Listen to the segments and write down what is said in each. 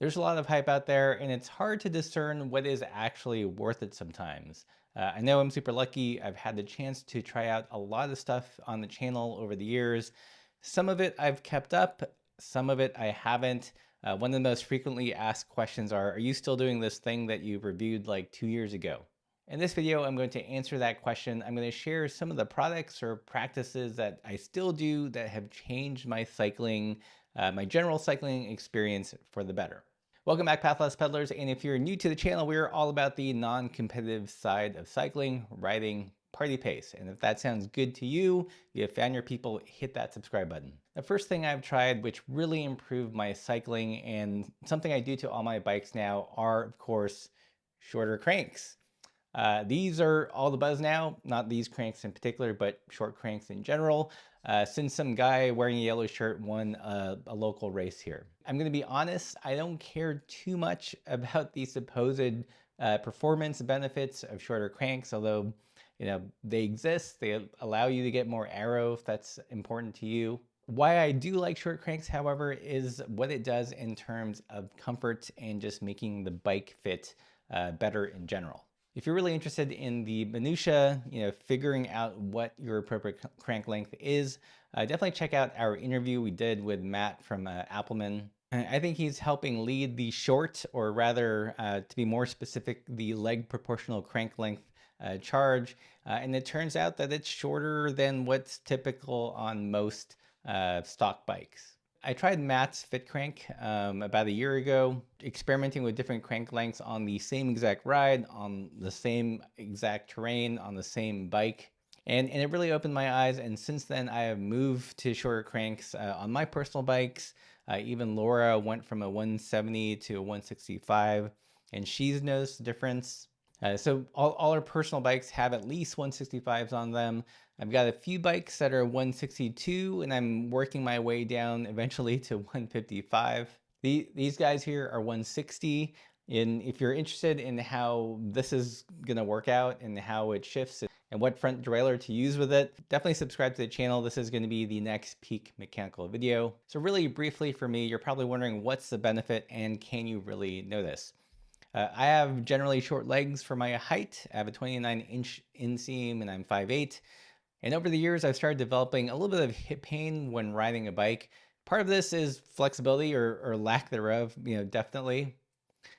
There's a lot of hype out there, and it's hard to discern what is actually worth it sometimes. I know I'm super lucky. I've had the chance to try out a lot of stuff on the channel over the years. Some of it I've kept up, some of it I haven't. One of the most frequently asked questions are you still doing this thing that you reviewed like 2 years ago? In this video, I'm going to answer that question. I'm going to share some of the products or practices that I still do that have changed my cycling, my general cycling experience for the better. Welcome back, Pathless Peddlers, and if you're new to the channel, we're all about the non-competitive side of cycling, riding, party pace. And if that sounds good to you, you have found your people, hit that subscribe button. The first thing I've tried, which really improved my cycling and something I do to all my bikes now, are, of course, shorter cranks. These are all the buzz now, not these cranks in particular, but short cranks in general, since some guy wearing a yellow shirt won a local race here. I'm going to be honest, I don't care too much about the supposed performance benefits of shorter cranks, although they exist. They allow you to get more aero if that's important to you. Why I do like short cranks, however, is what it does in terms of comfort and just making the bike fit better in general. If you're really interested in the minutia, figuring out what your appropriate crank length is, definitely check out our interview we did with Matt from Appleman. I think he's helping lead the short, or rather, to be more specific, the leg proportional crank length charge. And it turns out that it's shorter than what's typical on most stock bikes. I tried Matt's Fit Crank about a year ago, experimenting with different crank lengths on the same exact ride, on the same exact terrain, on the same bike. And it really opened my eyes. And since then, I have moved to shorter cranks on my personal bikes. Even Laura went from a 170 to a 165, and she's noticed the difference. So all our personal bikes have at least 165s on them. I've got a few bikes that are 162, and I'm working my way down eventually to 155. These guys here are 160. And if you're interested in how this is going to work out and how it shifts and what front derailleur to use with it, definitely subscribe to the channel. This is going to be the next peak mechanical video. So really briefly for me, you're probably wondering what's the benefit and can you really notice? I have generally short legs for my height. I have a 29-inch inseam and I'm 5'8". And over the years, I've started developing a little bit of hip pain when riding a bike. Part of this is flexibility or lack thereof, definitely.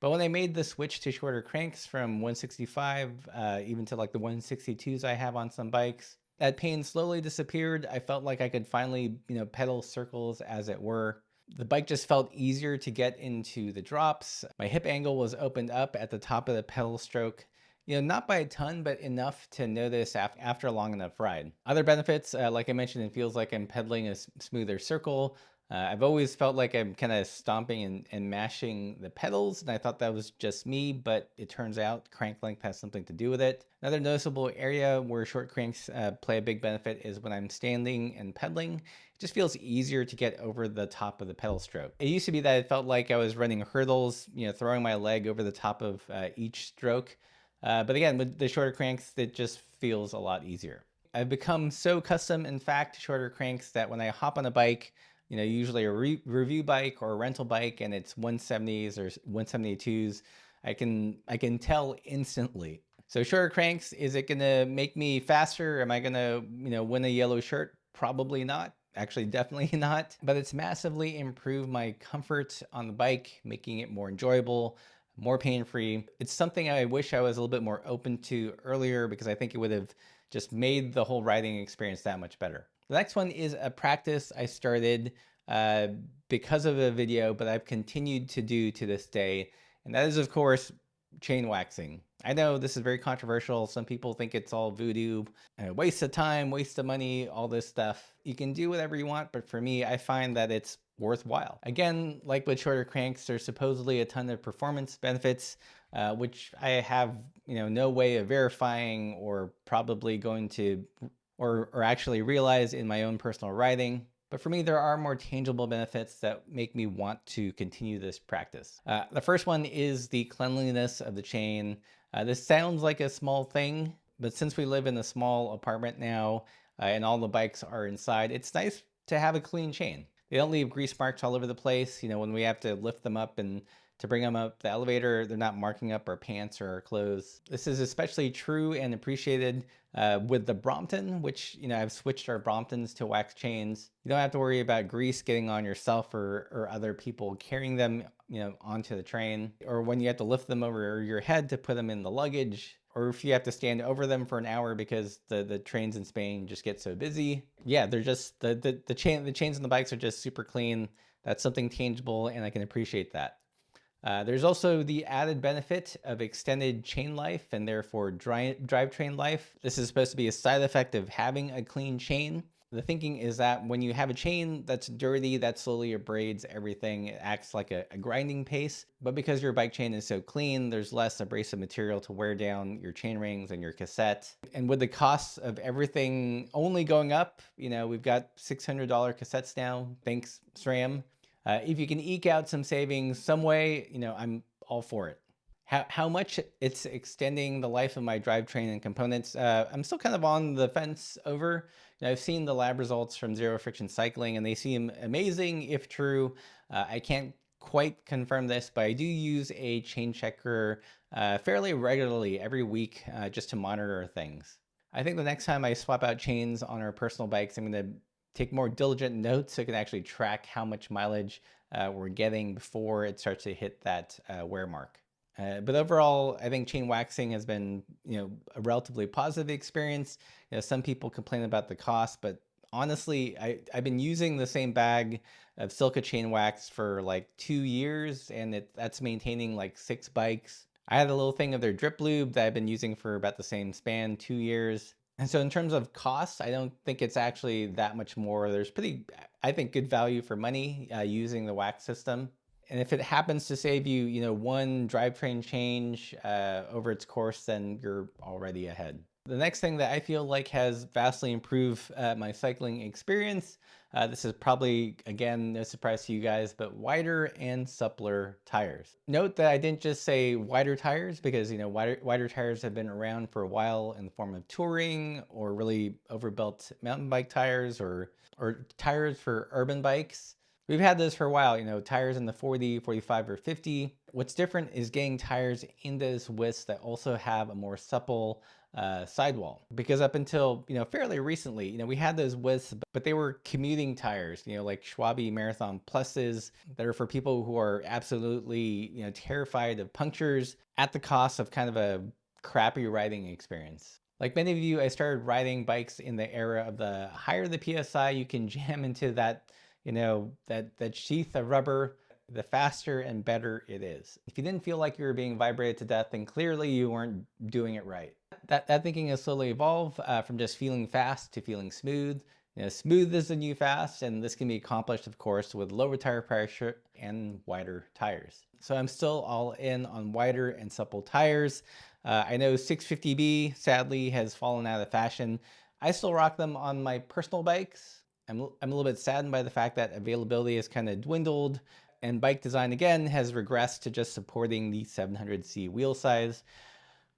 But when I made the switch to shorter cranks from 165, even to like the 162s I have on some bikes, that pain slowly disappeared. I felt like I could finally, pedal circles as it were. The bike just felt easier to get into the drops. My hip angle was opened up at the top of the pedal stroke. Not by a ton, but enough to notice after a long enough ride. Other benefits, like I mentioned, it feels like I'm pedaling a smoother circle. I've always felt like I'm kind of stomping and mashing the pedals, and I thought that was just me, but it turns out crank length has something to do with it. Another noticeable area where short cranks play a big benefit is when I'm standing and pedaling. It just feels easier to get over the top of the pedal stroke. It used to be that it felt like I was running hurdles, throwing my leg over the top of each stroke. But again, with the shorter cranks, it just feels a lot easier. I've become so custom, in fact, to shorter cranks that when I hop on a bike, usually a review bike or a rental bike, and it's 170s or 172s, I can tell instantly. So shorter cranks, is it gonna make me faster? Am I gonna, win a yellow shirt? Probably not. Actually, definitely not. But it's massively improved my comfort on the bike, making it more enjoyable, more pain-free. It's something I wish I was a little bit more open to earlier, because I think it would have just made the whole riding experience that much better. The next one is a practice I started because of a video, but I've continued to do to this day. And that is, of course, chain waxing. I know this is very controversial. Some people think it's all voodoo, waste of time, waste of money, all this stuff. You can do whatever you want, but for me, I find that it's worthwhile. Again, like with shorter cranks, there's supposedly a ton of performance benefits, which I have no way of verifying or probably going to or actually realize in my own personal riding. But for me, there are more tangible benefits that make me want to continue this practice. The first one is the cleanliness of the chain. This sounds like a small thing, but since we live in a small apartment now and all the bikes are inside, it's nice to have a clean chain. They don't leave grease marks all over the place. When we have to lift them up and to bring them up the elevator, they're not marking up our pants or our clothes. This is especially true and appreciated with the Brompton, which, I've switched our Bromptons to wax chains. You don't have to worry about grease getting on yourself or other people carrying them, onto the train, or when you have to lift them over your head to put them in the luggage, or if you have to stand over them for an hour because the trains in Spain just get so busy. Yeah, they're just the chains on the bikes are just super clean. That's something tangible, and I can appreciate that. There's also the added benefit of extended chain life and therefore drivetrain life. This is supposed to be a side effect of having a clean chain. The thinking is that when you have a chain that's dirty, that slowly abrades everything. It acts like a grinding paste. But because your bike chain is so clean, there's less abrasive material to wear down your chain rings and your cassette. And with the costs of everything only going up, we've got $600 cassettes now. Thanks, SRAM. If you can eke out some savings some way, I'm all for it. How much it's extending the life of my drivetrain and components, I'm still kind of on the fence over. I've seen the lab results from zero friction cycling and they seem amazing if true. I can't quite confirm this, but I do use a chain checker fairly regularly every week just to monitor things. I think the next time I swap out chains on our personal bikes, I'm going to take more diligent notes so I can actually track how much mileage we're getting before it starts to hit that wear mark. But overall, I think chain waxing has been, a relatively positive experience. Some people complain about the cost, but honestly, I've been using the same bag of Silca chain wax for like 2 years, and that's maintaining like 6 bikes. I had a little thing of their drip lube that I've been using for about the same span, 2 years. And so in terms of costs, I don't think it's actually that much more. There's pretty, I think, good value for money using the wax system. And if it happens to save you, one drivetrain change over its course, then you're already ahead. The next thing that I feel like has vastly improved my cycling experience, this is probably, again, no surprise to you guys, but wider and suppler tires. Note that I didn't just say wider tires because, wider tires have been around for a while in the form of touring or really overbuilt mountain bike tires or tires for urban bikes. We've had this for a while, tires in the 40, 45, or 50. What's different is getting tires in those widths that also have a more supple sidewall. Because up until, fairly recently, we had those widths, but they were commuting tires, like Schwabe Marathon Pluses that are for people who are absolutely, terrified of punctures at the cost of kind of a crappy riding experience. Like many of you, I started riding bikes in the era of the higher the PSI you can jam into that that sheath of rubber, the faster and better it is. If you didn't feel like you were being vibrated to death, then clearly you weren't doing it right. That thinking has slowly evolved from just feeling fast to feeling smooth. Smooth is the new fast, and this can be accomplished, of course, with lower tire pressure and wider tires. So I'm still all in on wider and supple tires. I know 650B, sadly, has fallen out of fashion. I still rock them on my personal bikes. I'm a little bit saddened by the fact that availability has kind of dwindled and bike design again has regressed to just supporting the 700C wheel size,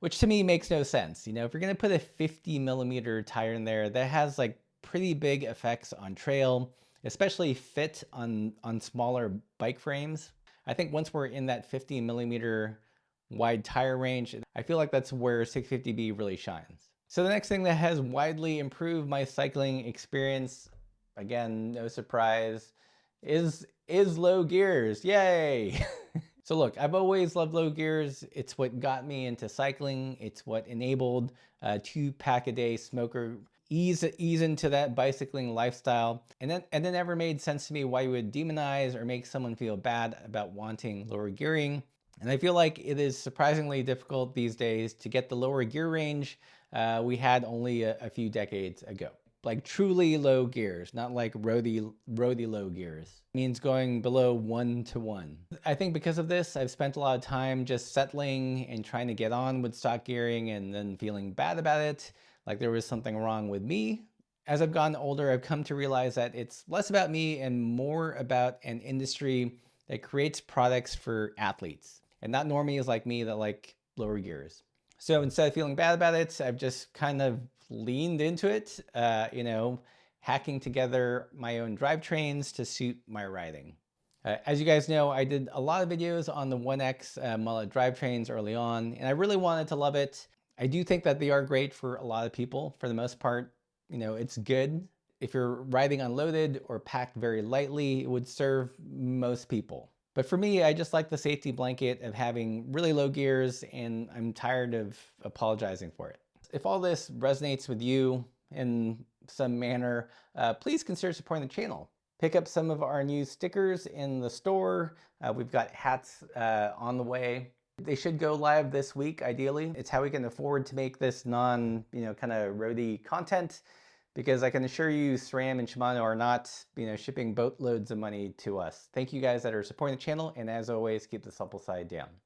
which to me makes no sense. If you're going to put a 50 millimeter tire in there, that has like pretty big effects on trail, especially fit on smaller bike frames. I think once we're in that 50 millimeter wide tire range, I feel like that's where 650B really shines. So the next thing that has widely improved my cycling experience, again, no surprise, is low gears. Yay! So look, I've always loved low gears. It's what got me into cycling. It's what enabled 2-pack-a-day smoker ease into that bicycling lifestyle. And then never made sense to me why you would demonize or make someone feel bad about wanting lower gearing. And I feel like it is surprisingly difficult these days to get the lower gear range we had only a few decades ago. Like truly low gears, not like roady low gears. It means going below 1 to 1. I think because of this, I've spent a lot of time just settling and trying to get on with stock gearing and then feeling bad about it, like there was something wrong with me. As I've gotten older, I've come to realize that it's less about me and more about an industry that creates products for athletes and not normies like me that like lower gears. So instead of feeling bad about it, I've just kind of leaned into it, hacking together my own drivetrains to suit my riding. As you guys know, I did a lot of videos on the 1X mullet drivetrains early on, and I really wanted to love it. I do think that they are great for a lot of people. For the most part, it's good. If you're riding unloaded or packed very lightly, it would serve most people. But for me, I just like the safety blanket of having really low gears, and I'm tired of apologizing for it. If all this resonates with you in some manner, please consider supporting the channel. Pick up some of our new stickers in the store. We've got hats on the way. They should go live this week, ideally. It's how we can afford to make this kind of roady content, because I can assure you SRAM and Shimano are not, shipping boatloads of money to us. Thank you guys that are supporting the channel, and as always, keep the supple side down.